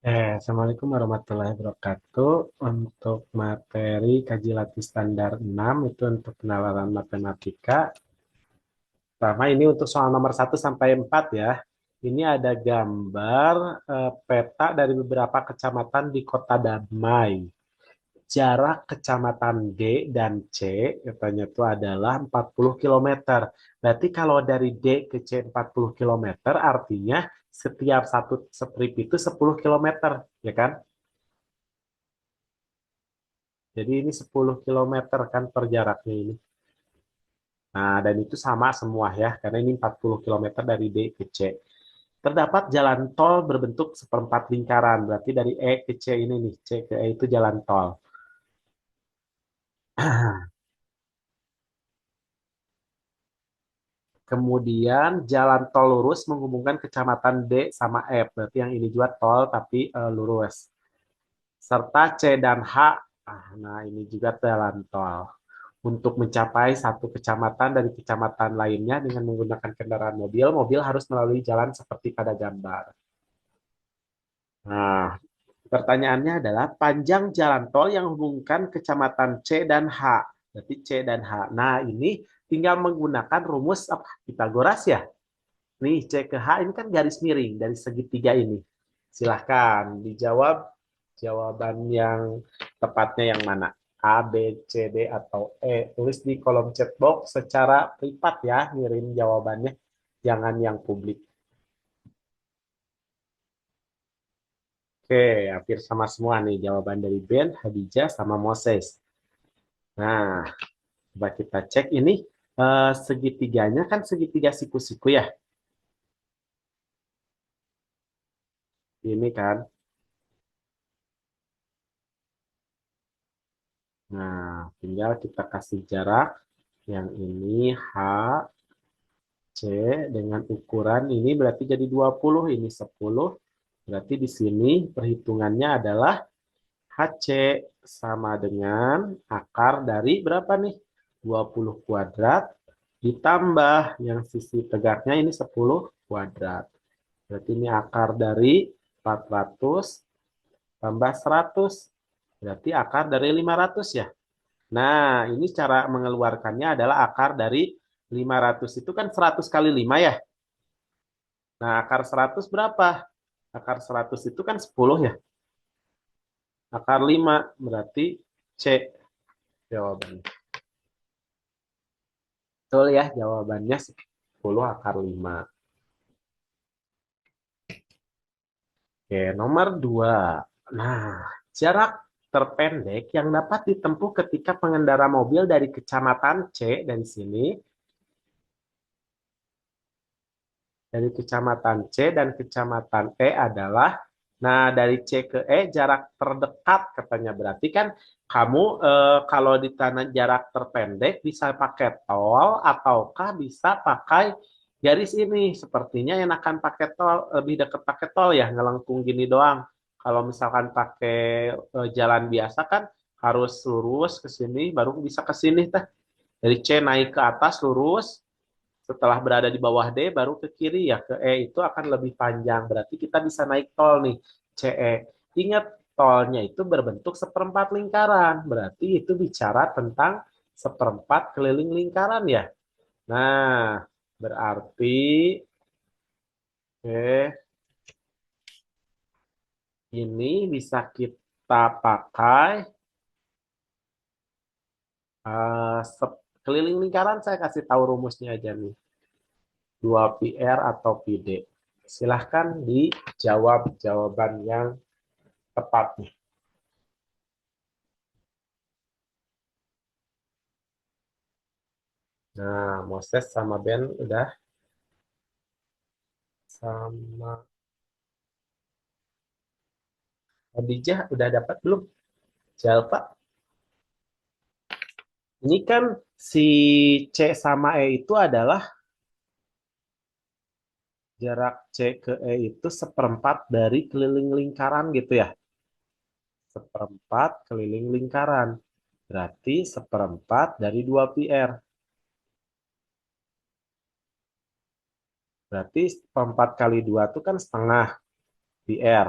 Assalamualaikum warahmatullahi wabarakatuh. Untuk materi kaji latih standar 6 itu untuk penalaran matematika. Pertama ini untuk soal nomor 1 sampai 4 ya. Ini ada gambar peta dari beberapa kecamatan di Kota Damai. Jarak kecamatan D dan C katanya itu adalah 40 kilometer. Berarti kalau dari D ke C 40 kilometer artinya setiap satu strip itu 10 kilometer, ya kan? Jadi ini 10 kilometer kan per jaraknya ini. Nah, dan itu sama semua ya, karena ini 40 kilometer dari D ke C. Terdapat jalan tol berbentuk seperempat lingkaran, berarti dari E ke C ini nih, C ke E itu jalan tol. Kemudian jalan tol lurus menghubungkan kecamatan D sama F, berarti yang ini juga tol tapi lurus. Serta C dan H, nah ini juga jalan tol. Untuk mencapai satu kecamatan dari kecamatan lainnya dengan menggunakan kendaraan mobil, mobil harus melalui jalan seperti pada gambar. Nah, pertanyaannya adalah panjang jalan tol yang menghubungkan kecamatan C dan H. Berarti C dan H. Nah, ini tinggal menggunakan rumus apa? Pitagoras ya. Nih, C ke H ini kan garis miring dari segitiga ini. Silahkan dijawab jawaban yang tepatnya yang mana. A, B, C, D, atau E. Tulis di kolom chat box secara privat ya, ngirim jawabannya. Jangan yang publik. Oke, hampir sama semua nih jawaban dari Ben, Hadijah, sama Moses. Nah, coba kita cek ini segitiganya kan segitiga siku-siku ya. Ini kan. Nah, tinggal kita kasih jarak. Yang ini H, C dengan ukuran ini berarti jadi 20, ini 10. Berarti di sini perhitungannya adalah HC sama dengan akar dari berapa nih? 20 kuadrat ditambah yang sisi tegaknya ini 10 kuadrat. Berarti ini akar dari 400 tambah 100. Berarti akar dari 500 ya. Nah, ini cara mengeluarkannya adalah akar dari 500 itu kan 100 kali 5 ya. Nah, akar 100 berapa? Akar 100 itu kan 10 ya. Akar 5 berarti C jawabannya. Betul ya, jawabannya 10 akar 5. Oke, nomor 2. Nah, jarak terpendek yang dapat ditempuh ketika pengendara mobil dari kecamatan C dari sini, dari kecamatan C dan kecamatan E adalah, nah dari C ke E jarak terdekat katanya. Berarti kan kamu kalau di tanah jarak terpendek bisa pakai tol ataukah bisa pakai garis ini. Sepertinya enakan pakai tol, lebih dekat pakai tol ya, ngelengkung gini doang. Kalau misalkan pakai jalan biasa kan harus lurus ke sini baru bisa ke sini teh. Dari C naik ke atas lurus, setelah berada di bawah D baru ke kiri ya ke E itu akan lebih panjang. Berarti kita bisa naik tol nih CE. Ingat tolnya itu berbentuk seperempat lingkaran. Berarti itu bicara tentang seperempat keliling lingkaran ya. Nah, berarti ini bisa kita pakai keliling lingkaran saya kasih tahu rumusnya aja nih. 2πr atau πd. Silahkan dijawab jawaban yang tepat nih. Nah, Moses sama Ben udah sama Khadijah udah dapat belum? Jalfa. Ini kan si C sama E itu adalah jarak C ke E itu seperempat dari keliling lingkaran gitu ya. Seperempat keliling lingkaran. Berarti seperempat dari 2πr. Berarti seperempat kali 2 itu kan setengah πr.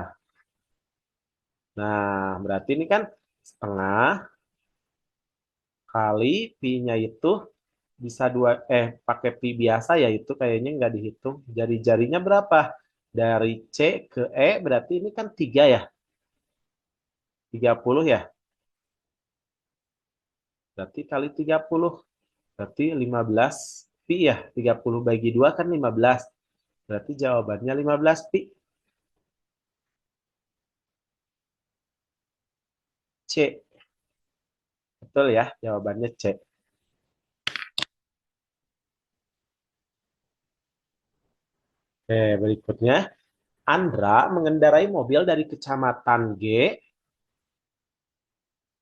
Nah, berarti ini kan setengah kali pi-nya itu bisa pakai pi biasa ya, itu kayaknya nggak dihitung. Jari-jarinya berapa? Dari C ke E berarti ini kan 3 ya, 30 ya. Berarti kali 30 berarti 15 pi ya. 30 bagi 2 kan 15. Berarti jawabannya 15 pi. C. Betul ya, jawabannya C. Oke, berikutnya. Andra mengendarai mobil dari kecamatan G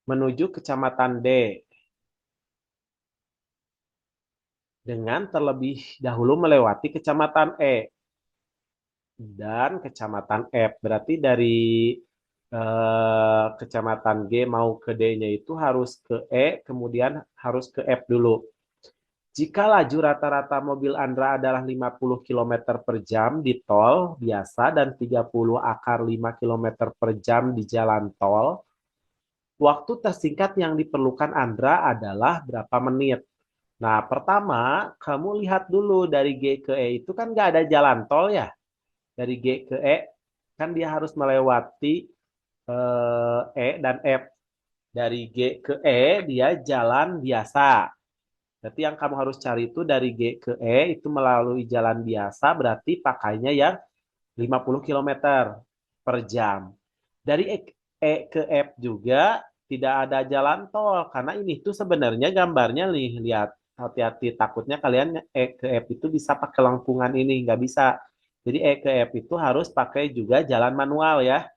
menuju kecamatan D dengan terlebih dahulu melewati kecamatan E dan kecamatan F. Berarti dari kecamatan G mau ke D-nya itu harus ke E, kemudian harus ke F dulu. Jika laju rata-rata mobil Andra adalah 50 km per jam di tol biasa dan 30 akar 5 km per jam di jalan tol, waktu tersingkat yang diperlukan Andra adalah berapa menit? Nah, pertama, kamu lihat dulu dari G ke E itu kan nggak ada jalan tol ya. Dari G ke E, kan dia harus melewati E dan F. Dari G ke E, dia jalan biasa. Berarti yang kamu harus cari itu dari G ke E, itu melalui jalan biasa, berarti pakainya yang 50 km per jam. Dari E ke F juga tidak ada jalan tol karena ini tuh sebenarnya gambarnya nih, lihat, hati-hati, takutnya kalian E ke F itu bisa pakai lengkungan ini, nggak bisa. Jadi E ke F itu harus pakai juga jalan manual ya.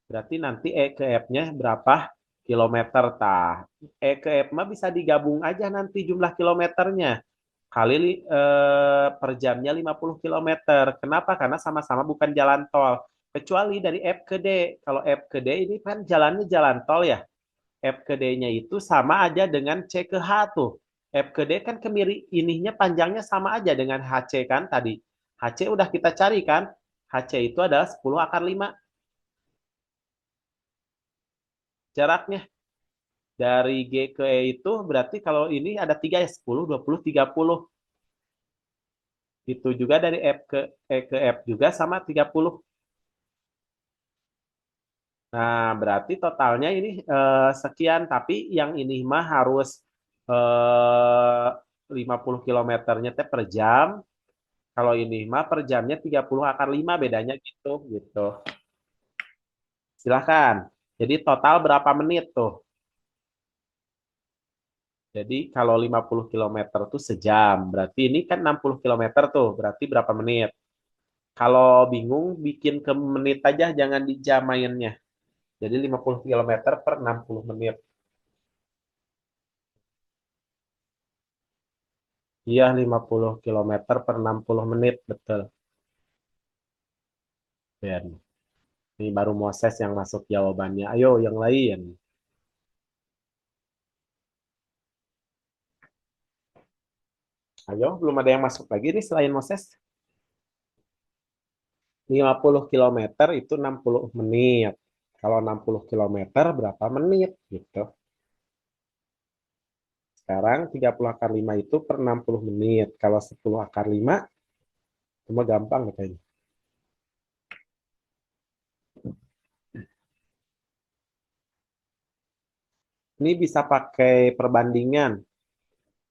Berarti nanti E ke F-nya berapa kilometer tah. E ke F mah bisa digabung aja nanti jumlah kilometernya. Kali per jamnya 50 kilometer. Kenapa? Karena sama-sama bukan jalan tol. Kecuali dari F ke D. Kalau F ke D ini kan jalannya jalan tol ya. F ke D-nya itu sama aja dengan C ke H tuh. F ke D kan kemiri ininya panjangnya sama aja dengan HC kan tadi. HC udah kita cari kan. HC itu adalah 10 akar 5 jaraknya. Dari G ke E itu berarti kalau ini ada 3 ya, 10, 20, 30. Itu juga dari F ke E ke F juga sama 30. Nah, berarti totalnya ini sekian, tapi yang ini mah harus 50 kilometernya teh per jam. Kalau ini mah per jamnya 30 akar 5 bedanya gitu gitu. Silahkan. Jadi total berapa menit tuh? Jadi kalau 50 kilometer tuh sejam. Berarti ini kan 60 kilometer tuh. Berarti berapa menit? Kalau bingung bikin ke menit aja, jangan di jam mainnya. Jadi 50 kilometer per 60 menit. Iya, 50 kilometer per 60 menit, betul. Ben. Ini baru Moses yang masuk jawabannya. Ayo, yang lain. Ayo, belum ada yang masuk lagi nih selain Moses. 50 kilometer itu 60 menit. Kalau 60 kilometer berapa menit gitu. Sekarang 30 akar 5 itu per 60 menit. Kalau 10 akar 5, cuma gampang katanya. Ini bisa pakai perbandingan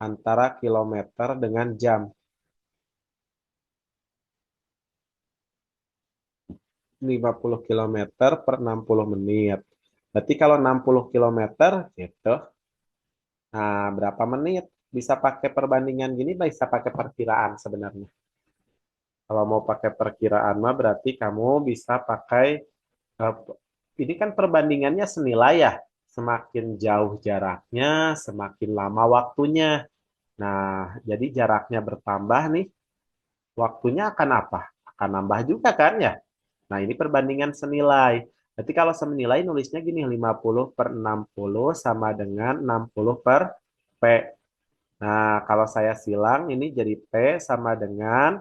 antara kilometer dengan jam. 50 kilometer per 60 menit. Berarti kalau 60 kilometer gitu, nah berapa menit? Bisa pakai perbandingan gini, bisa pakai perkiraan sebenarnya. Kalau mau pakai perkiraan mah berarti kamu bisa pakai, eh, ini kan perbandingannya senilai ya. Semakin jauh jaraknya, semakin lama waktunya. Nah, jadi jaraknya bertambah nih, waktunya akan apa? Akan nambah juga kan ya? Nah, ini perbandingan senilai. Berarti kalau senilai nulisnya gini, 50 per 60 sama dengan 60 per P. Nah, kalau saya silang ini jadi P sama dengan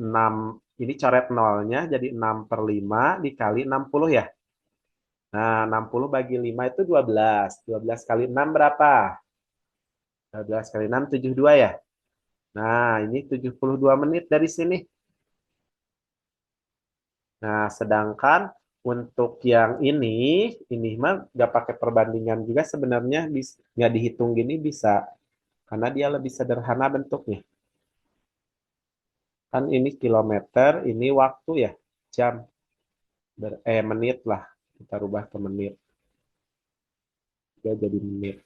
6. Ini coret nolnya jadi 6 per 5 dikali 60 ya. Nah, 60 bagi 5 itu 12. 12 kali 6 berapa? 12 kali 6, 72 ya? Nah, ini 72 menit dari sini. Nah, sedangkan untuk yang ini mah nggak pakai perbandingan juga sebenarnya nggak dihitung gini bisa. Karena dia lebih sederhana bentuknya. Kan ini kilometer, ini waktu ya, jam, menit lah. Kita rubah ke menit. Dia jadi menit.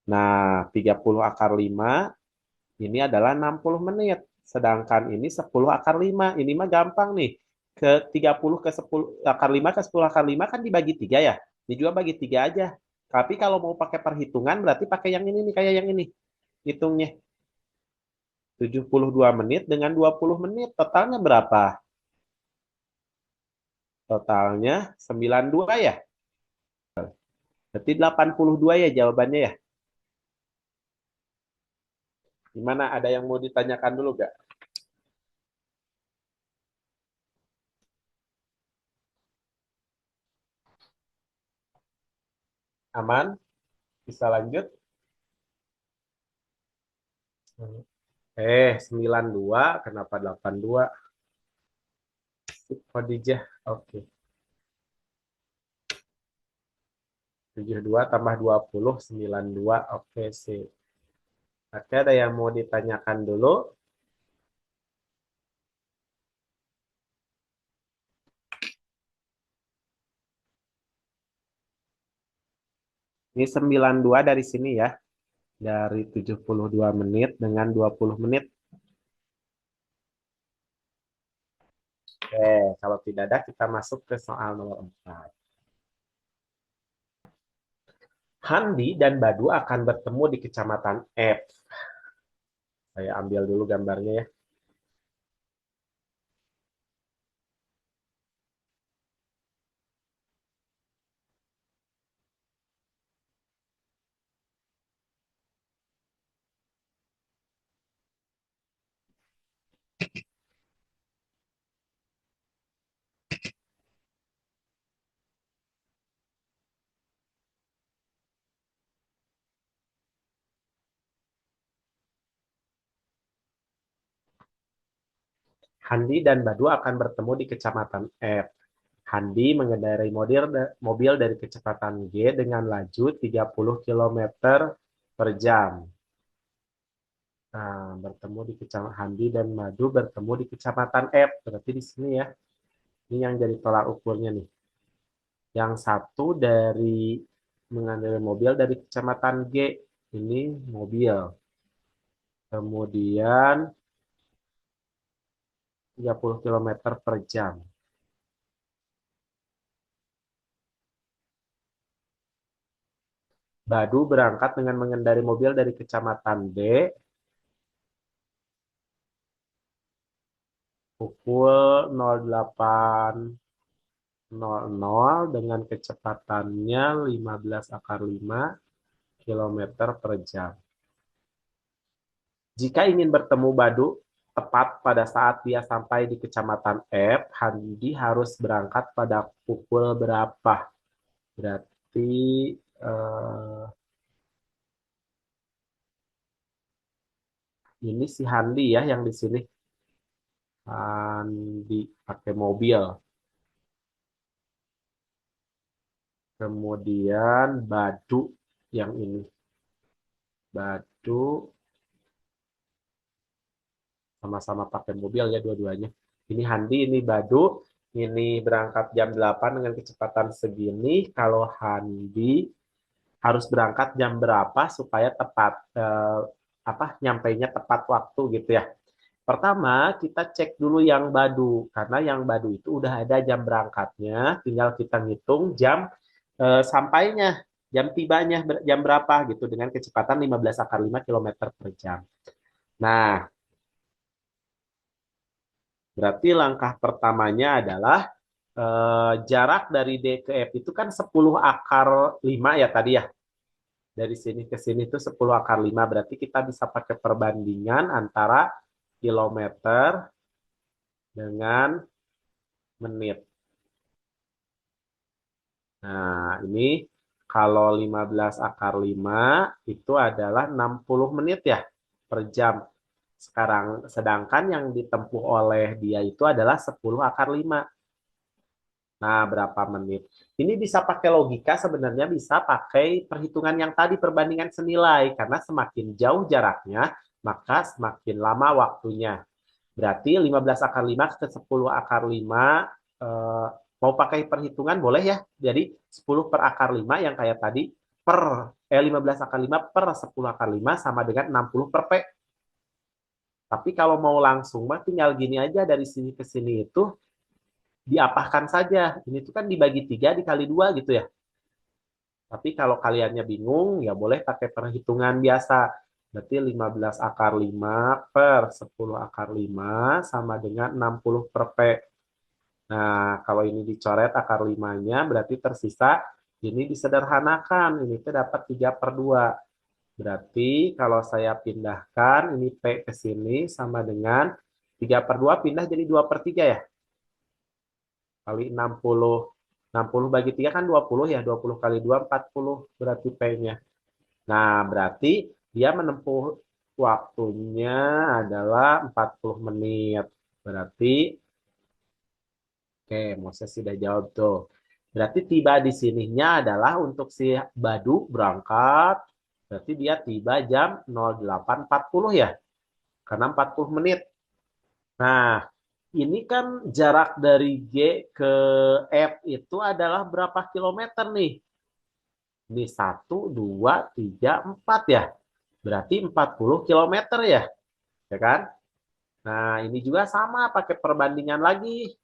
Nah, 30 akar 5 ini adalah 60 menit. Sedangkan ini 10 akar 5. Ini mah gampang nih. Ke 30 ke 10 akar 5 ke 10 akar 5 kan dibagi 3 ya. Ini juga bagi 3 aja. Tapi kalau mau pakai perhitungan berarti pakai yang ini nih, kayak yang ini. Hitungnya 72 menit dengan 20 menit. Totalnya berapa? Totalnya 92 ya. Berarti 82 ya jawabannya ya. Gimana? Ada yang mau ditanyakan dulu gak? Aman? Bisa lanjut? 92. Kenapa 82? Khadijah. Oke. 72 tambah 20, 92. Oke sih. Oke, ada yang mau ditanyakan dulu? Ini 92 dari sini ya. Dari 72 menit dengan 20 menit. Oke, kalau tidak ada kita masuk ke soal nomor 4. Handi dan Badu akan bertemu di kecamatan F. Saya ambil dulu gambarnya ya. Handi dan Badu akan bertemu di kecamatan F. Handi mengendarai mobil dari kecepatan G dengan laju 30 km per jam. Nah, bertemu di kecamatan Handi dan Madu bertemu di kecamatan F. Berarti di sini ya. Ini yang jadi tolak ukurnya nih. Yang satu dari mengendarai mobil dari kecamatan G. Ini mobil. Kemudian 30 km per jam. Badu berangkat dengan mengendarai mobil dari kecamatan B pukul 08.00 dengan kecepatannya 15 akar 5 km per jam. Jika ingin bertemu Badu tepat pada saat dia sampai di kecamatan F, Handi harus berangkat pada pukul berapa? Berarti ini si Handi ya yang di sini. Handi pakai mobil. Kemudian Badu yang ini. Badu sama-sama pakai mobil ya dua-duanya. Ini Handi, ini Badu. Ini berangkat jam 8 dengan kecepatan segini. Kalau Handi harus berangkat jam berapa supaya tepat nyampainya tepat waktu gitu ya. Pertama, kita cek dulu yang Badu karena yang Badu itu udah ada jam berangkatnya, tinggal kita ngitung jam sampainya, jam tibanya jam berapa gitu dengan kecepatan 15 akar 5 km per jam. Nah, berarti langkah pertamanya adalah jarak dari D ke F itu kan 10 akar 5 ya tadi ya. Dari sini ke sini itu 10 akar 5. Berarti kita bisa pakai perbandingan antara kilometer dengan menit. Nah, ini kalau 15 akar 5 itu adalah 60 menit ya per jam. Sekarang sedangkan yang ditempuh oleh dia itu adalah 10 akar 5. Nah, berapa menit? Ini bisa pakai logika, sebenarnya bisa pakai perhitungan yang tadi, perbandingan senilai. Karena semakin jauh jaraknya, maka semakin lama waktunya. Berarti 15 akar 5 ke 10 akar 5, eh, mau pakai perhitungan boleh ya. Jadi 10 per akar 5 yang kayak tadi, 15 akar 5 per 10 akar 5 sama dengan 60 per P. Tapi kalau mau langsung mah tinggal gini aja, dari sini ke sini itu diapahkan saja. Ini tuh kan dibagi 3 dikali 2 gitu ya. Tapi kalau kaliannya bingung, ya boleh pakai perhitungan biasa. Berarti 15 akar 5 per 10 akar 5 sama dengan 60 per P. Nah, kalau ini dicoret akar 5-nya, berarti tersisa, ini disederhanakan. Ini tuh dapat 3 per 2. Berarti kalau saya pindahkan, ini P ke sini sama dengan 3 per 2 pindah jadi 2 per 3 ya. Kali 60. 60 bagi 3 kan 20 ya. 20 kali 2, 40 berarti P-nya. Nah, berarti dia menempuh waktunya adalah 40 menit. Berarti, oke, Moses sudah jawab tuh. Berarti tiba di sininya adalah untuk si Badu berangkat. Berarti dia tiba jam 08.40 ya. Karena 40 menit. Nah, ini kan jarak dari G ke F itu adalah berapa kilometer nih? Ini 1, 2, 3, 4 ya. Berarti 40 kilometer ya. Ya kan? Nah, ini juga sama pakai perbandingan lagi.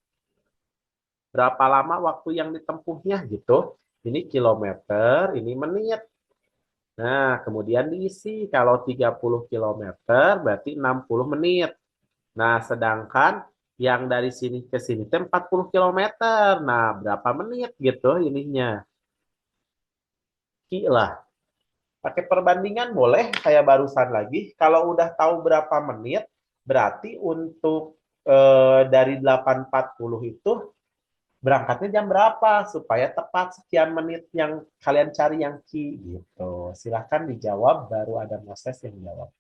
Berapa lama waktu yang ditempuhnya gitu. Ini kilometer, ini menit. Nah, kemudian diisi. Kalau 30 kilometer berarti 60 menit. Nah, sedangkan yang dari sini ke sini itu 40 kilometer. Nah, berapa menit gitu ininya. Lah, pakai perbandingan boleh, saya barusan lagi. Kalau udah tahu berapa menit, berarti untuk dari 8.40 itu berangkatnya jam berapa supaya tepat sekian menit yang kalian cari yang Ki gitu. Silahkan dijawab, baru ada Moses yang jawab.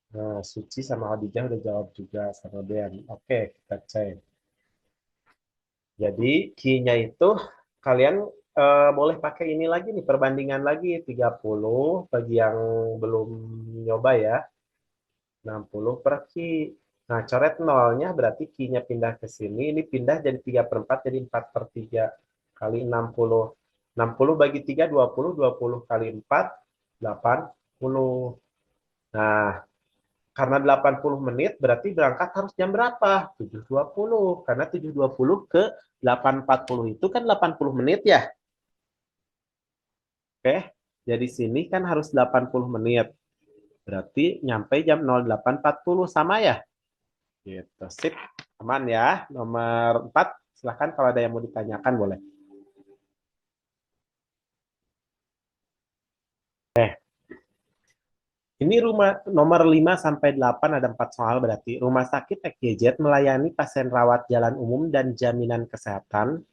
Nah, Suci sama Khadijah udah jawab juga sama Ben. Oke, kita cek. Jadi Q-nya itu kalian boleh pakai ini lagi nih, perbandingan lagi 30 bagi yang belum nyoba ya, 60 per Q. Nah, coret nolnya berarti Q-nya pindah ke sini, ini pindah jadi 3 per 4 jadi 4 per 3 kali 60. 60 bagi 3 20, 20 kali 4 80. Nah, karena 80 menit berarti berangkat harus jam berapa? 7.20. Karena 7.20 ke 8.40 itu kan 80 menit ya. Oke. Jadi sini kan harus 80 menit. Berarti nyampe jam 08.40 sama ya? Gitu. Sip. Aman ya. Nomor 4. Silahkan kalau ada yang mau ditanyakan boleh. Ini rumah nomor 5 sampai 8 ada 4 soal berarti. Rumah sakit XYZ melayani pasien rawat jalan umum dan jaminan kesehatan.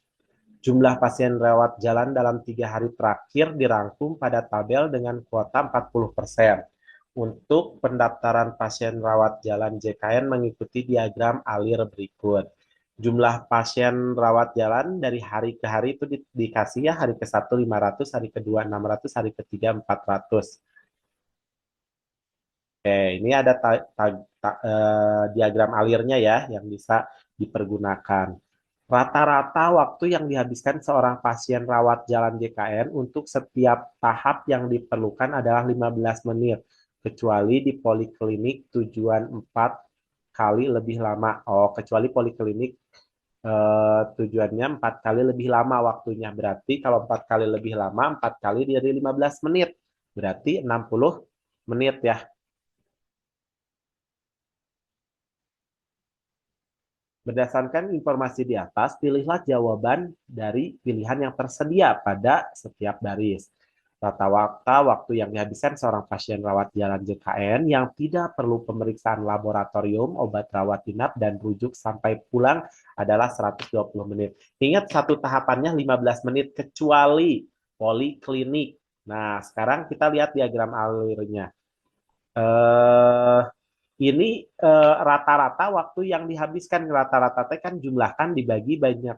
Jumlah pasien rawat jalan dalam 3 hari terakhir dirangkum pada tabel dengan kuota 40%. Untuk pendaftaran pasien rawat jalan JKN mengikuti diagram alir berikut. Jumlah pasien rawat jalan dari hari ke hari itu dikasih ya, hari ke-1 500, hari ke-2 600, hari ke-3 400. Oke, ini ada diagram alirnya ya yang bisa dipergunakan. Rata-rata waktu yang dihabiskan seorang pasien rawat jalan JKN untuk setiap tahap yang diperlukan adalah 15 menit, kecuali di poliklinik tujuan 4 kali lebih lama. Oh, kecuali poliklinik tujuannya 4 kali lebih lama waktunya. Berarti kalau 4 kali lebih lama, 4 kali dari 15 menit. Berarti 60 menit ya. Berdasarkan informasi di atas, pilihlah jawaban dari pilihan yang tersedia pada setiap baris. Waktu yang dihabiskan seorang pasien rawat jalan JKN yang tidak perlu pemeriksaan laboratorium, obat rawat inap, dan rujuk sampai pulang adalah 120 menit. Ingat satu tahapannya 15 menit kecuali poliklinik. Nah, sekarang kita lihat diagram alurnya. Eh, ini rata-rata waktu yang dihabiskan rata-rata kan jumlahkan dibagi banyak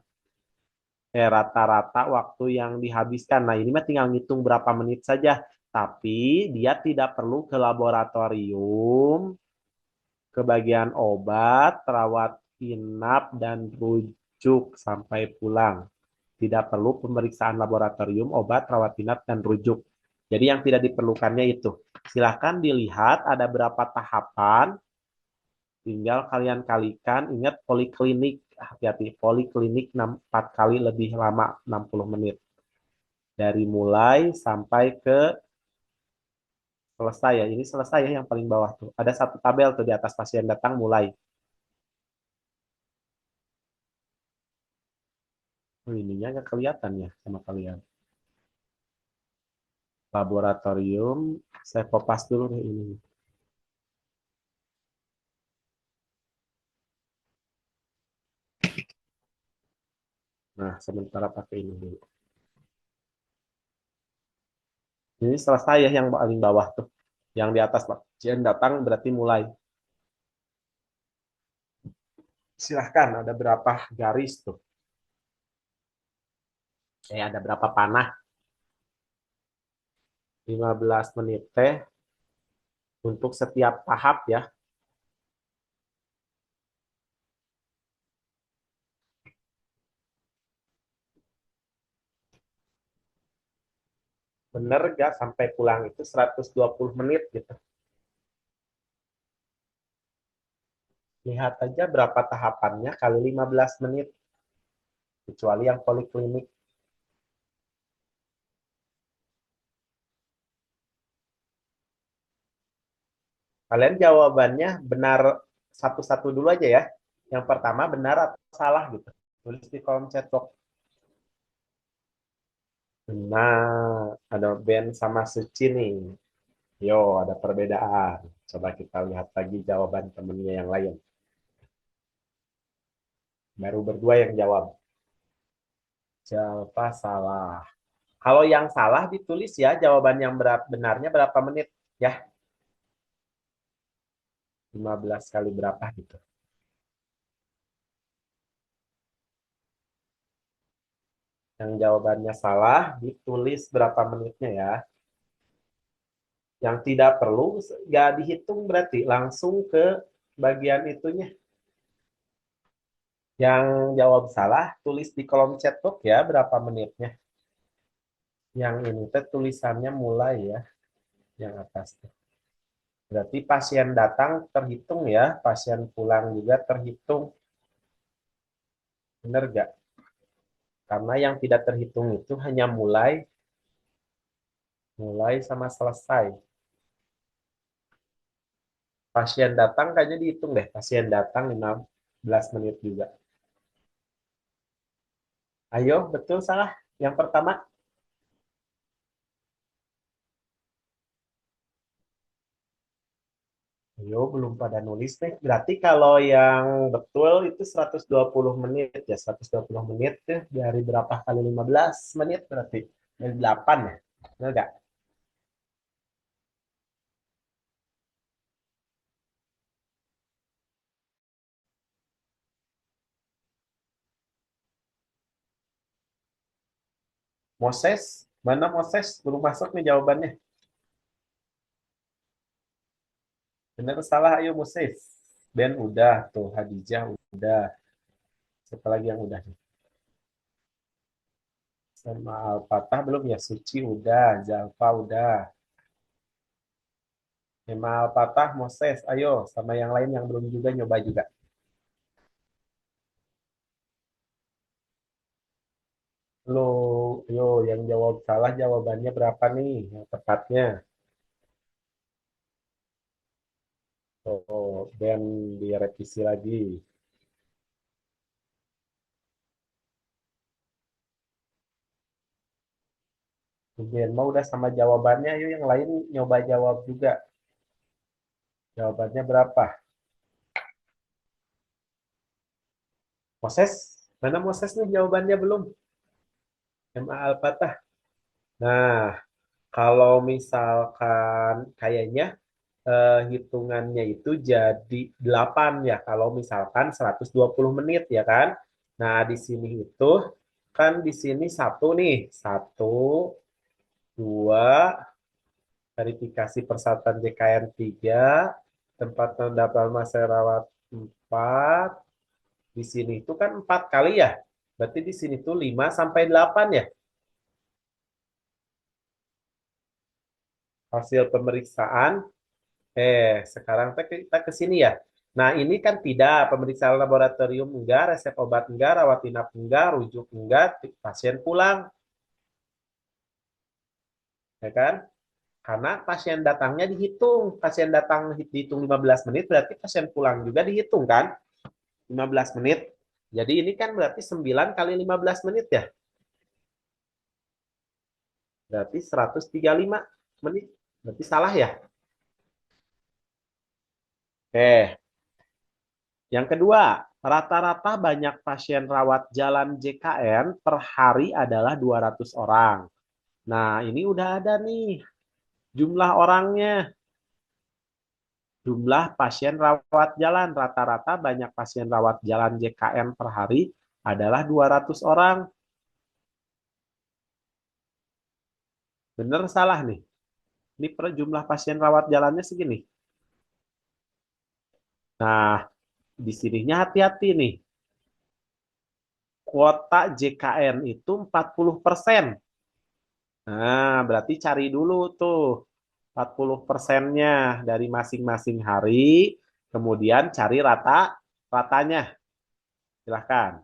rata-rata waktu yang dihabiskan. Nah, ini mah tinggal ngitung berapa menit saja. Tapi dia tidak perlu ke laboratorium, ke bagian obat, rawat inap, dan rujuk sampai pulang. Tidak perlu pemeriksaan laboratorium, obat, rawat inap, dan rujuk. Jadi yang tidak diperlukannya itu. Silahkan dilihat ada berapa tahapan, tinggal kalian kalikan, ingat poliklinik, hati-hati, poliklinik 4 kali lebih lama, 60 menit. Dari mulai sampai ke selesai ya, ini selesai ya yang paling bawah tuh. Ada satu tabel tuh di atas pasien datang mulai. Ininya nggak kelihatan ya sama kalian. Laboratorium, saya kopas dulu nih ini. Nah, sementara pakai ini dulu. Ini selesai ya yang paling bawah tuh. Yang di atas pasien datang berarti mulai. Silahkan, ada berapa garis tuh? Ada berapa panah? 15 menit teh untuk setiap tahap ya. Bener gak sampai pulang itu 120 menit gitu. Lihat aja berapa tahapannya kali 15 menit. Kecuali yang poliklinik. Kalian jawabannya benar satu-satu dulu aja ya. Yang pertama benar atau salah gitu. Tulis di kolom chat box. Nah, ada Ben sama Suci nih. Yo, ada perbedaan. Coba kita lihat lagi jawaban temennya yang lain. Baru berdua yang jawab. Siapa salah? Kalau yang salah ditulis ya jawaban yang benarnya berapa menit ya. 15 kali berapa gitu. Yang jawabannya salah ditulis berapa menitnya ya. Yang tidak perlu nggak dihitung berarti langsung ke bagian itunya. Yang jawab salah tulis di kolom chat box ya berapa menitnya. Yang ini tuh tulisannya mulai ya yang atas tuh. Berarti pasien datang terhitung ya, pasien pulang juga terhitung. Benar nggak? Karena yang tidak terhitung itu hanya mulai sama selesai. Pasien datang kayaknya dihitung deh. Pasien datang 15 menit juga. Ayo, betul salah? Yang pertama, ayo belum pada nulis nih. Berarti kalau yang betul itu 120 menit ya. 120 menit tuh dari berapa kali 15 menit berarti? Dari 8 ya? Benar nggak? Moses? Mana Moses? Belum masuk nih jawabannya. Benar salah? Ayo Moses. Ben udah tuh. Hadijah udah. Siapa lagi yang udah? Sama Al-Fatah belum ya? Suci udah. Jalfa udah. Kemal Patah, Moses, ayo sama yang lain yang belum juga nyoba juga. Lo, yo yang jawab salah jawabannya berapa nih yang tepatnya? Oh, dan direvisi lagi. Ujian mau udah sama jawabannya, yuk yang lain nyoba jawab juga. Jawabannya berapa? Moses, mana Moses nih jawabannya belum? MA Al-Fatah. Nah, kalau misalkan kayaknya hitungannya itu jadi 8 ya, kalau misalkan 120 menit ya kan. Nah, di sini itu kan di sini satu nih, satu, dua, verifikasi persatuan JKN 3, tempat pendaftaran masyarakat 4, di sini itu kan 4 kali ya. Berarti di sini tuh 5 sampai 8 ya. Hasil pemeriksaan, sekarang kita ke sini ya. Nah, ini kan tidak, pemeriksaan laboratorium enggak, resep obat enggak, rawat inap enggak, rujuk enggak, pasien pulang, ya kan? Karena pasien datangnya dihitung, pasien datang dihitung 15 menit, berarti pasien pulang juga dihitung kan? 15 menit. Jadi ini kan berarti 9 kali 15 menit ya. Berarti 135 menit. Berarti salah ya? Eh, yang kedua, rata-rata banyak pasien rawat jalan JKN per hari adalah 200 orang. Nah, ini udah ada nih jumlah orangnya. Jumlah pasien rawat jalan. Rata-rata banyak pasien rawat jalan JKN per hari adalah 200 orang. Bener salah nih? Ini per jumlah pasien rawat jalannya segini. Nah, di sininya hati-hati nih. Kuota JKN itu 40%. Nah, berarti cari dulu tuh 40%-nya dari masing-masing hari, kemudian cari ratanya. Silahkan.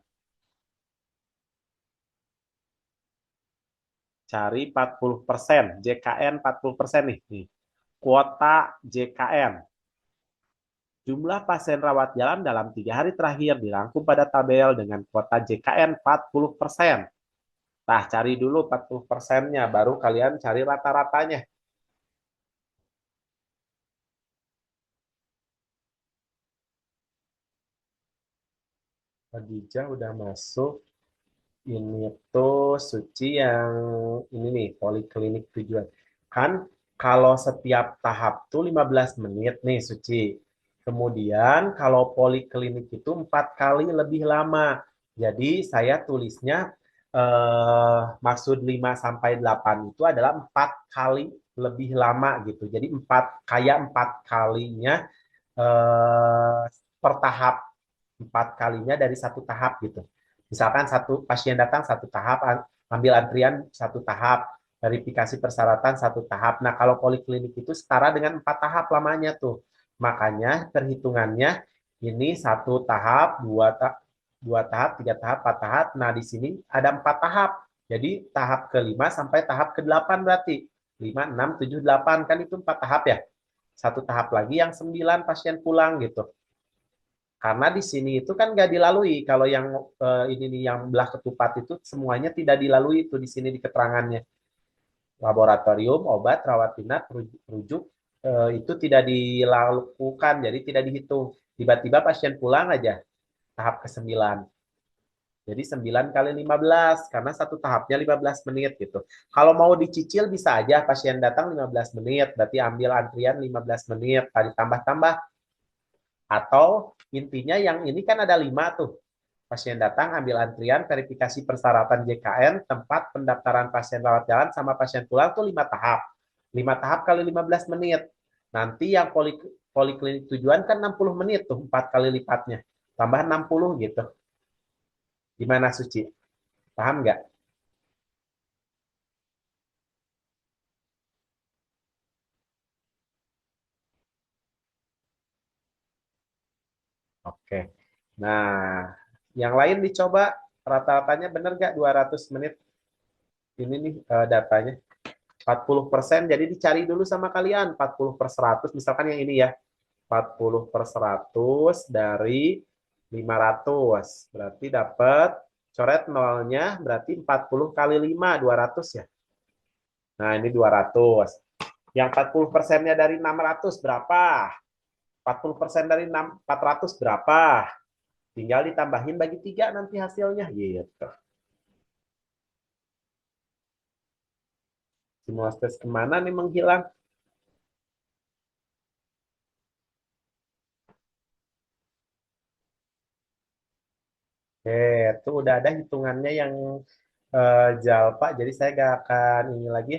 Cari 40%, JKN 40% nih. Nih. Kuota JKN. Jumlah pasien rawat jalan dalam 3 hari terakhir dirangkum pada tabel dengan kuota JKN 40%. Nah, cari dulu 40%-nya, baru kalian cari rata-ratanya. Khadijah udah masuk. Ini tuh Suci yang ini nih, poliklinik tujuan. Kan kalau setiap tahap tuh 15 menit nih Suci. Kemudian kalau poliklinik itu 4 kali lebih lama. Jadi saya tulisnya maksud 5 sampai 8 itu adalah 4 kali lebih lama gitu. Jadi kayak 4 kalinya per tahap, 4 kalinya dari satu tahap gitu. Misalkan satu pasien datang satu tahap, ambil antrian satu tahap, verifikasi persyaratan satu tahap. Nah, kalau poliklinik itu setara dengan 4 tahap lamanya tuh. Makanya perhitungannya ini satu tahap, dua tahap, tiga tahap, 4 tahap. Nah, di sini ada 4 tahap. Jadi tahap kelima sampai tahap ke-8 berarti. 5, 6, 7, 8 kan itu 4 tahap ya. Satu tahap lagi yang 9 pasien pulang gitu. Karena di sini itu kan nggak dilalui. Kalau yang ini nih yang belah ketupat itu semuanya tidak dilalui itu di sini di keterangannya. Laboratorium, obat, rawat inap, rujuk, itu tidak dilakukan, jadi tidak dihitung. Tiba-tiba pasien pulang aja tahap ke-9. Jadi 9 kali 15 karena satu tahapnya 15 menit gitu. Kalau mau dicicil bisa aja pasien datang 15 menit, berarti ambil antrian 15 menit, tadi tambah-tambah. Atau intinya yang ini kan ada 5 tuh. Pasien datang, ambil antrian, verifikasi persyaratan JKN, tempat pendaftaran pasien rawat jalan, sama pasien pulang tuh 5 tahap. 5 tahap kali 15 menit. Nanti yang poliklinik tujuan kan 60 menit tuh, 4 kali lipatnya. Tambah 60 gitu. Gimana Suci? Paham nggak? Oke. Nah, yang lain dicoba rata-ratanya benar nggak 200 menit? Ini nih datanya. 40%, jadi dicari dulu sama kalian. 40 per 100, misalkan yang ini ya. 40 per 100 dari 500. Berarti dapat coret nolnya, berarti 40 kali 5, 200 ya. Nah, ini 200. Yang 40%-nya dari 600 berapa? 40% dari 400 berapa? Tinggal ditambahin bagi 3 nanti hasilnya. Gitu. Simulasi kemana nih menghilang? Oke, itu udah ada hitungannya yang Jalpa. Jadi saya nggak akan ini lagi.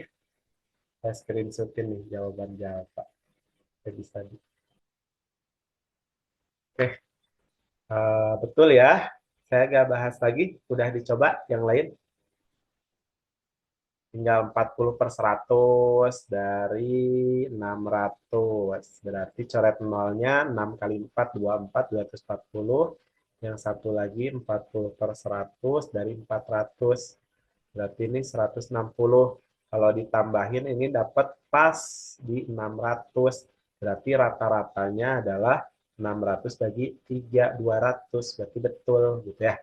Saya screenshotin nih jawaban Jalpa. Saya bisa di. Oke, betul ya. Saya nggak bahas lagi. Udah dicoba yang lain. Tinggal 40/100 dari 600. Berarti coret nolnya 6 kali 4, 24, 240. Yang satu lagi 40/100 dari 400. Berarti ini 160. Kalau ditambahin ini dapat pas di 600. Berarti rata-ratanya adalah 600 bagi 3, 200. Berarti betul gitu ya.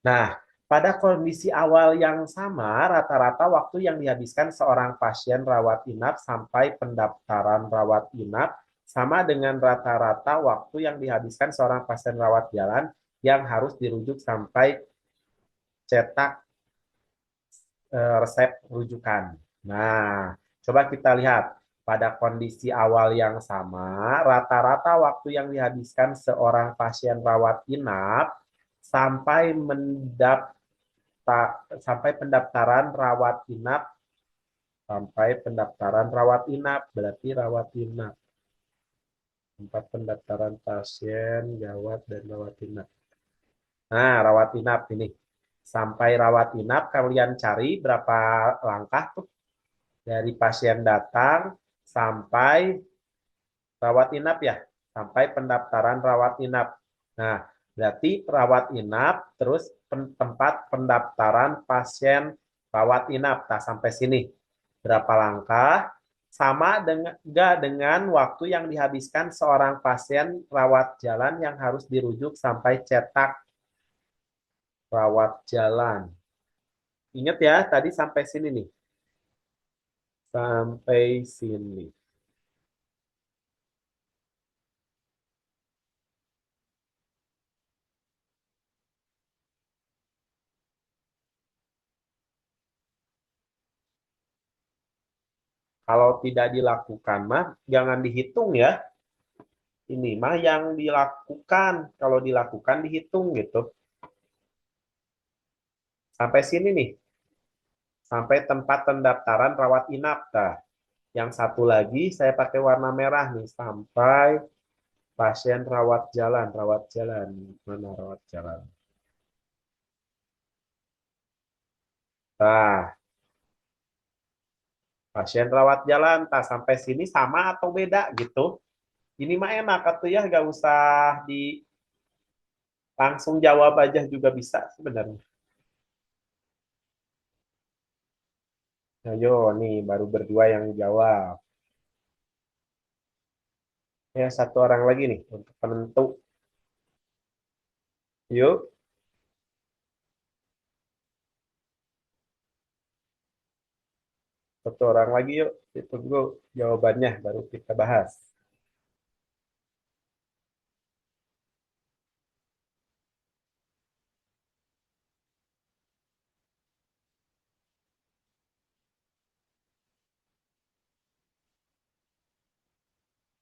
Nah, pada kondisi awal yang sama, rata-rata waktu yang dihabiskan seorang pasien rawat inap sampai pendaftaran rawat inap sama dengan rata-rata waktu yang dihabiskan seorang pasien rawat jalan yang harus dirujuk sampai cetak resep rujukan. Nah, coba kita lihat. Pada kondisi awal yang sama, rata-rata waktu yang dihabiskan seorang pasien rawat inap sampai sampai pendaftaran rawat inap berarti rawat inap tempat pendaftaran pasien gawat dan rawat inap. Nah, rawat inap ini sampai rawat inap kalian cari berapa langkah tuh dari pasien datang sampai rawat inap ya, sampai pendaftaran rawat inap. Nah, berarti rawat inap terus tempat pendaftaran pasien rawat inap. Nah, sampai sini berapa langkah? Sama dengan waktu yang dihabiskan seorang pasien rawat jalan yang harus dirujuk sampai cetak rawat jalan. Ingat ya, tadi sampai sini nih. Sampai sini. Kalau tidak dilakukan mah jangan dihitung ya. Ini mah yang dilakukan. Kalau dilakukan dihitung gitu. Sampai sini nih. Sampai tempat pendaftaran rawat inap. Nah, yang satu lagi saya pakai warna merah nih. Sampai pasien rawat jalan. Rawat jalan. Mana rawat jalan? Nah, pasien rawat jalan. Nah, sampai sini sama atau beda gitu. Ini mah enak atau ya nggak usah di langsung jawab aja juga bisa sebenarnya. Ayo nih baru berdua yang jawab. Ya satu orang lagi nih untuk penentu. Yuk, satu orang lagi yuk. Itu dulu jawabannya baru kita bahas.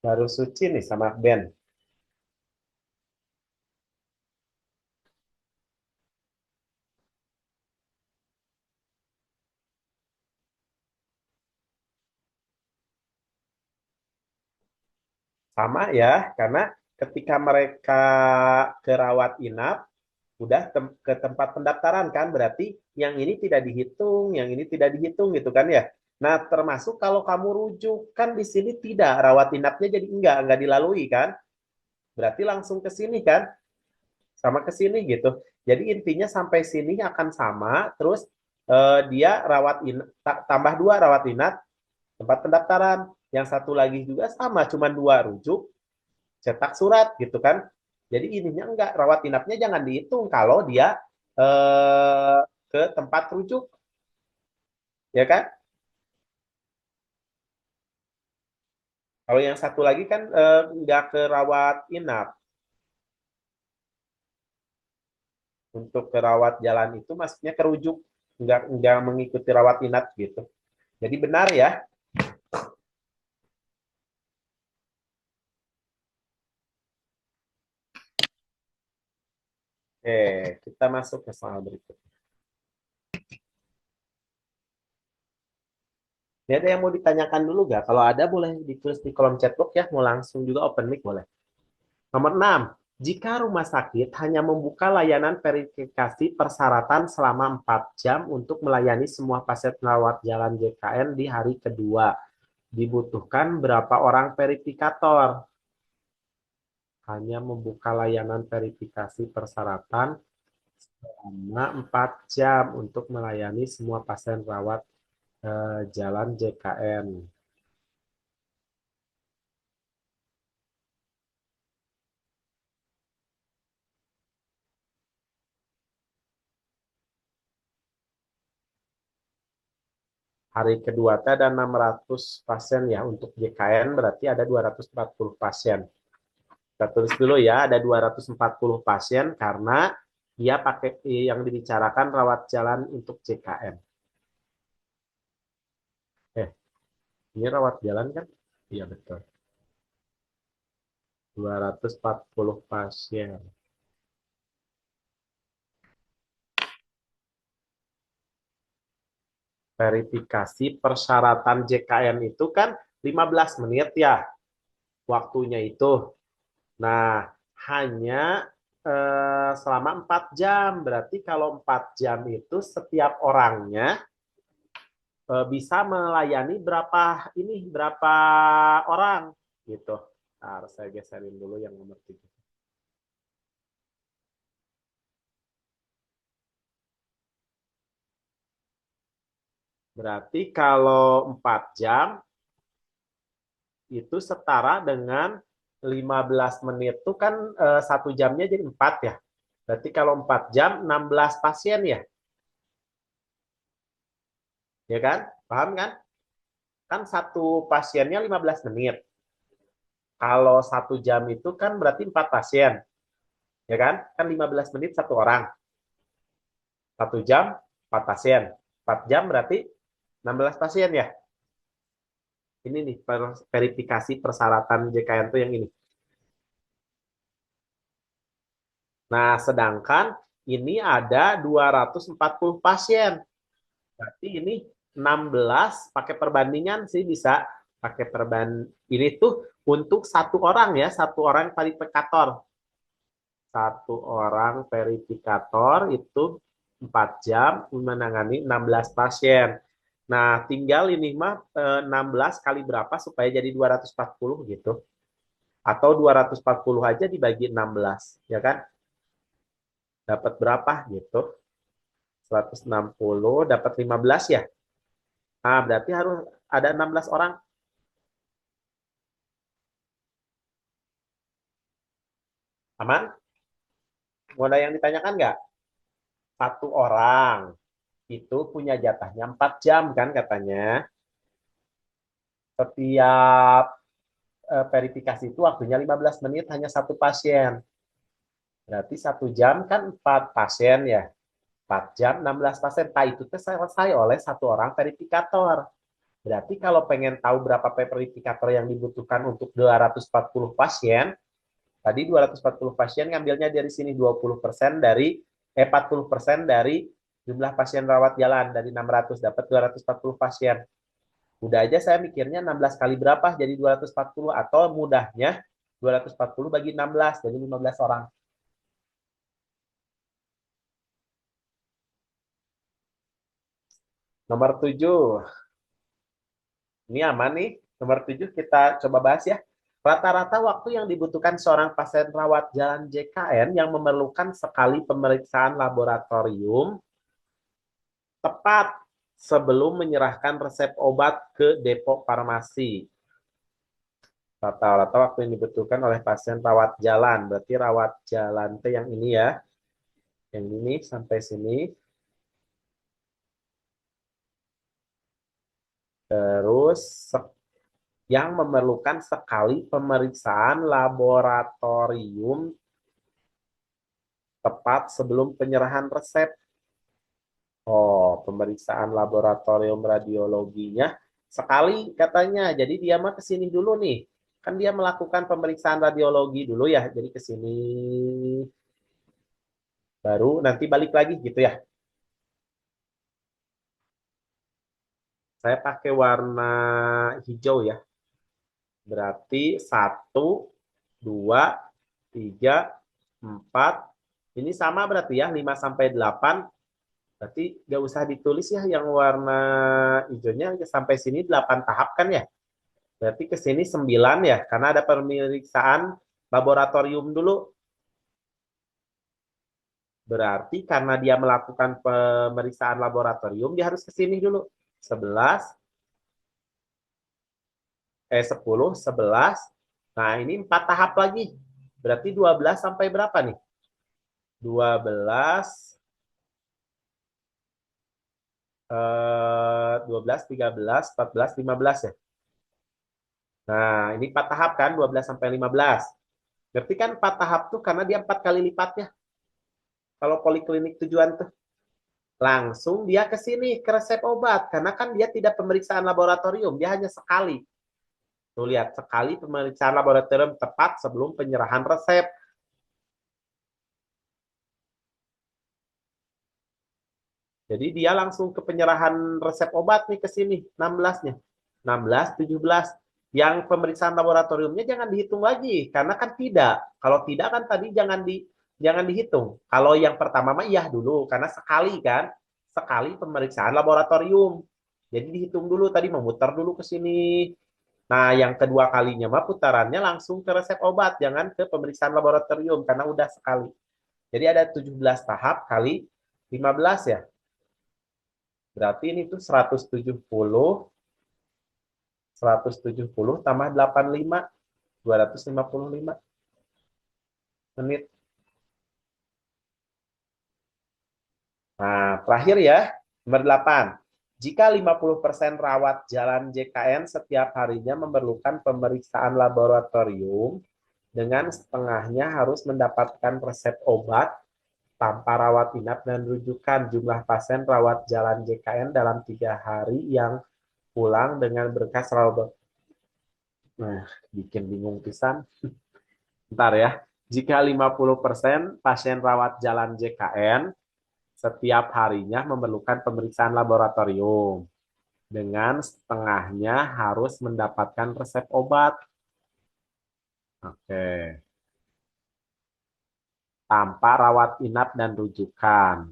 Baru Suci nih sama Ben. Sama ya, karena ketika mereka kerawat inap, udah ke tempat pendaftaran kan, berarti yang ini tidak dihitung, yang ini tidak dihitung gitu kan ya. Nah, termasuk kalau kamu rujuk kan di sini tidak rawat inapnya jadi enggak dilalui kan. Berarti langsung ke sini kan, sama ke sini gitu. Jadi intinya sampai sini akan sama, terus dia rawat inap tambah 2 rawat inap tempat pendaftaran. Yang satu lagi juga sama, cuma 2 rujuk cetak surat gitu kan. Jadi ininya enggak rawat inapnya jangan dihitung kalau dia ke tempat rujuk ya kan. Kalau yang satu lagi kan nggak ke rawat inap. Untuk ke rawat jalan itu maksudnya kerujuk, nggak mengikuti rawat inap gitu. Jadi benar ya. Kita masuk ke soal berikutnya. Ini ada yang mau ditanyakan dulu nggak? Kalau ada boleh ditulis di kolom chatbox ya. Mau langsung juga open mic boleh. Nomor 6. Jika rumah sakit hanya membuka layanan verifikasi persyaratan selama 4 jam untuk melayani semua pasien rawat jalan JKN di hari kedua, dibutuhkan berapa orang verifikator? Hanya membuka layanan verifikasi persyaratan selama 4 jam untuk melayani semua pasien rawat jalan JKN. Hari kedua ada 600 pasien ya untuk JKN, berarti ada 240 pasien. Kita tulis dulu ya, ada 240 pasien karena dia pakai yang dibicarakan rawat jalan untuk JKN. Ini rawat jalan kan? Iya betul. 240 pasien. Verifikasi persyaratan JKN itu kan 15 menit ya waktunya itu. Nah, hanya selama 4 jam. Berarti kalau 4 jam itu setiap orangnya bisa melayani berapa orang gitu. Nah, harus saya geserin dulu yang nomor 3. Berarti kalau 4 jam itu setara dengan 15 menit itu kan 1 jamnya jadi 4 ya. Berarti kalau 4 jam 16 pasien ya. Ya kan? Paham kan? Kan satu pasiennya 15 menit. Kalau 1 jam itu kan berarti 4 pasien. Ya kan? Kan 15 menit satu orang. 1 jam 4 pasien. 4 jam berarti 16 pasien ya. Ini nih verifikasi persyaratan JKN itu yang ini. Nah, sedangkan ini ada 240 pasien. Berarti ini 16 pakai perbandingan sih bisa pakai ini tuh untuk satu orang ya, satu orang verifikator. Satu orang verifikator itu 4 jam menangani 16 pasien. Nah, tinggal ini mah 16 kali berapa supaya jadi 240 gitu. Atau 240 aja dibagi 16, ya kan? Dapat berapa gitu? 160 dapat 15 ya. Nah, berarti harus ada 16 orang. Aman? Mau ada yang ditanyakan nggak? Satu orang itu punya jatahnya 4 jam kan katanya. Setiap verifikasi itu waktunya 15 menit hanya satu pasien. Berarti 1 jam kan 4 pasien ya. 4 jam 16 pasien. Nah, itu selesai oleh satu orang verifikator. Berarti kalau pengen tahu berapa verifikator yang dibutuhkan untuk 240 pasien, tadi 240 pasien ngambilnya dari sini 20% dari 40% dari jumlah pasien rawat jalan dari 600 dapat 240 pasien. Udah aja saya mikirnya 16 kali berapa jadi 240 atau mudahnya 240 bagi 16 jadi 15 orang. Nomor 7. Ini aman nih. Nomor 7 kita coba bahas ya. Rata-rata waktu yang dibutuhkan seorang pasien rawat jalan JKN yang memerlukan sekali pemeriksaan laboratorium tepat sebelum menyerahkan resep obat ke depo farmasi. Rata-rata waktu yang dibutuhkan oleh pasien rawat jalan. Berarti rawat jalan itu yang ini ya. Yang ini sampai sini. Terus yang memerlukan sekali pemeriksaan laboratorium tepat sebelum penyerahan resep. Oh, pemeriksaan laboratorium radiologinya sekali katanya. Jadi dia mah ke sini dulu nih. Kan dia melakukan pemeriksaan radiologi dulu ya. Jadi ke sini baru nanti balik lagi gitu ya. Saya pakai warna hijau ya. Berarti 1, 2, 3, 4. Ini sama berarti ya 5 sampai 8. Berarti nggak usah ditulis ya yang warna hijaunya sampai sini 8 tahap kan ya. Berarti ke sini 9 ya, karena ada pemeriksaan laboratorium dulu. Berarti karena dia melakukan pemeriksaan laboratorium, dia harus ke sini dulu. 11, 10, 11. Nah, ini 4 tahap lagi. Berarti 12 sampai berapa nih? 12, 12, 13, 14, 15 ya. Nah, ini 4 tahap kan, 12 sampai 15. Berarti kan 4 tahap tuh karena dia 4 kali lipatnya. Kalau poliklinik tujuan tuh. Langsung dia ke sini, ke resep obat. Karena kan dia tidak pemeriksaan laboratorium, dia hanya sekali. Tuh lihat, sekali pemeriksaan laboratorium tepat sebelum penyerahan resep. Jadi dia langsung ke penyerahan resep obat nih ke sini, 16-nya. 16, 17. Yang pemeriksaan laboratoriumnya jangan dihitung lagi, karena kan tidak. Kalau tidak kan tadi jangan dihitung. Kalau yang pertama mah iya dulu, karena sekali kan, sekali pemeriksaan laboratorium. Jadi dihitung dulu tadi memutar dulu ke sini. Nah, yang kedua kalinya mah putarannya langsung ke resep obat, jangan ke pemeriksaan laboratorium karena udah sekali. Jadi ada 17 tahap kali 15 ya. Berarti ini tuh 170 tambah 85, 255 menit. Nah, terakhir ya, nomor 8. Jika 50% rawat jalan JKN setiap harinya memerlukan pemeriksaan laboratorium, dengan setengahnya harus mendapatkan resep obat tanpa rawat inap dan rujukan. Jumlah pasien rawat jalan JKN dalam 3 hari yang pulang dengan berkas rawat. Nah, bikin bingung pisan. Bentar ya. Jika 50% pasien rawat jalan JKN setiap harinya memerlukan pemeriksaan laboratorium. Dengan setengahnya harus mendapatkan resep obat. Oke. Tanpa rawat inap dan rujukan.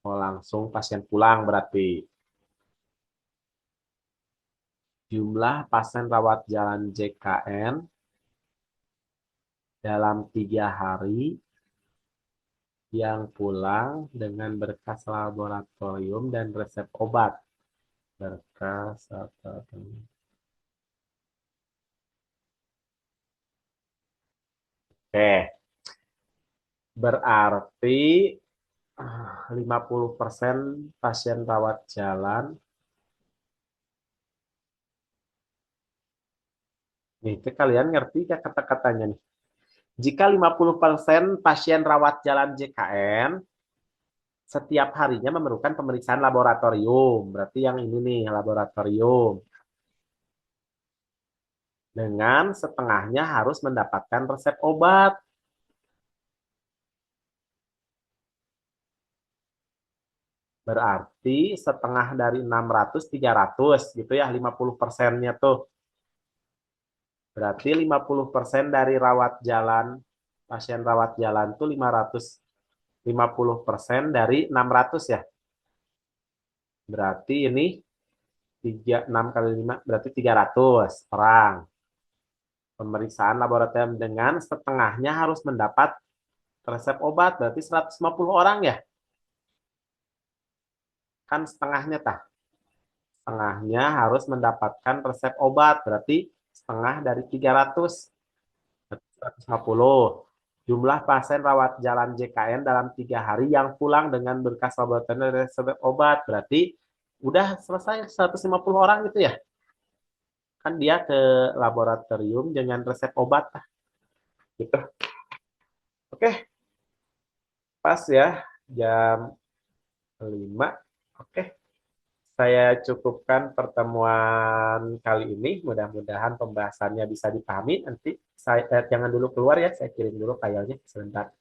Oh, langsung pasien pulang berarti. Jumlah pasien rawat jalan JKN dalam 3 hari yang pulang dengan berkas laboratorium dan resep obat. Berkas laboratorium. Oke, berarti 50% pasien rawat jalan. Nih, kalian ngerti ya kata-katanya nih. Jika 50% pasien rawat jalan JKN setiap harinya memerlukan pemeriksaan laboratorium. Berarti yang ini nih, laboratorium. Dengan setengahnya harus mendapatkan resep obat. Berarti setengah dari 600, 300 gitu ya, 50%-nya tuh. Berarti 50% dari rawat jalan, pasien rawat jalan tuh 50% dari 600 ya. Berarti ini 6 kali 5, berarti 300 orang. Pemeriksaan laboratorium dengan setengahnya harus mendapat resep obat, berarti 150 orang ya. Kan setengahnya tah. Setengahnya harus mendapatkan resep obat, berarti setengah dari 300, 150. Jumlah pasien rawat jalan JKN dalam 3 hari yang pulang dengan berkas laboratorium resep obat, berarti Udah selesai 150 orang gitu ya. Kan dia ke laboratorium dengan resep obat gitu. Oke, pas ya jam 5. Oke, saya cukupkan pertemuan kali ini. Mudah-mudahan pembahasannya bisa dipahami. Nanti saya jangan dulu keluar ya, saya kirim dulu filenya sebentar.